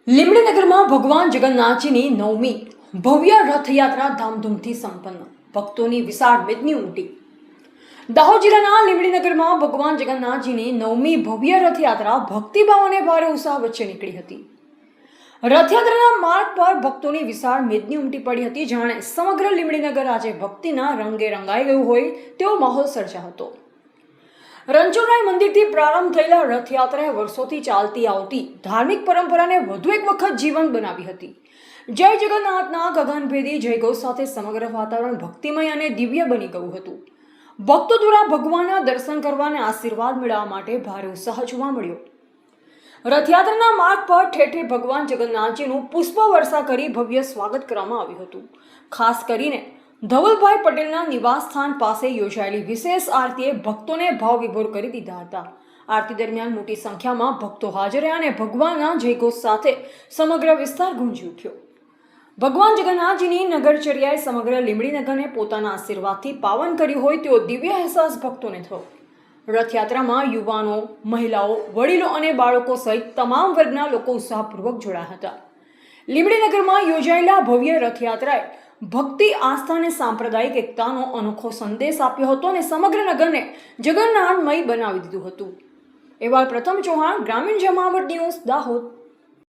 લીમડીનગરમાં ભગવાન જગન્નાથજીની નવમી ભવ્ય રથયાત્રા ધામધૂમથી સંપન્ન, ભક્તોની વિશાળ મેદની ઉમટી। દાહોદ જિલ્લાના લીમડીનગરમાં ભગવાન જગન્નાથજીની નવમી ભવ્ય રથયાત્રા ભક્તિભાવ અને ભારે ઉત્સાહ વચ્ચે નીકળી હતી। રથયાત્રાના માર્ગ પર ભક્તોની વિશાળ મેદની ઉમટી પડી હતી। જાણે સમગ્ર લીમડીનગર આજે ભક્તિના રંગે રંગાઈ ગયું હોય તેવો માહોલ સર્જાયો હતો। રણછોડરાય મંદિરથી પ્રારંભ થયેલા રથયાત્રાએ વર્ષોથી ચાલતી આવતી ધાર્મિક પરંપરાને વધુ એક વખત જીવંત બનાવી હતી। જય જગન્નાથના ગગનભેદી જયઘોષ સાથે સમગ્ર વાતાવરણ ભક્તિમય અને દિવ્ય બની ગયું હતું। ભક્તો દ્વારા ભગવાનના દર્શન કરવા અને આશીર્વાદ મેળવવા માટે ભારે ઉત્સાહ જોવા મળ્યો। રથયાત્રાના માર્ગ પર ઠેર ઠેર ભગવાન જગન્નાથજીનું પુષ્પ વર્ષા કરી ભવ્ય સ્વાગત કરવામાં આવ્યું હતું। ખાસ કરીને ધવલભાઈ પટેલના નિવાસ સ્થાન પાસે યોજાયેલી વિશેષ આરતીએ ભક્તોને ભાવ વિભોર કરી દીધા હતા। આરતી દરમિયાન મોટી સંખ્યામાં ભક્તો હાજર રહ્યા અને ભગવાનના જયઘોષ સાથે સમગ્ર વિસ્તાર ગુંજી ઉઠ્યો। ભગવાન જગન્નાથજીની નગરચર્યાએ સમગ્ર લીમડીનગરને પોતાના આશીર્વાદથી પાવન કર્યું હોય તેવો દિવ્ય અહેસાસ ભક્તોને થયો। રથયાત્રામાં યુવાનો, મહિલાઓ, વડીલો અને બાળકો સહિત તમામ વર્ગના લોકો ઉત્સાહપૂર્વક જોડાયા હતા। લીમડીનગરમાં યોજાયેલા ભવ્ય રથયાત્રાએ ભક્તિ, આસ્થા અને સાંપ્રદાયિક એકતાનો અનોખો સંદેશ આપ્યો હતો અને સમગ્ર નગરને જગન્નાથમય બનાવી દીધું હતું। એવા પ્રથમ ચૌહાણ, ગ્રામીણ જમાવટ ન્યૂઝ, દાહોદ।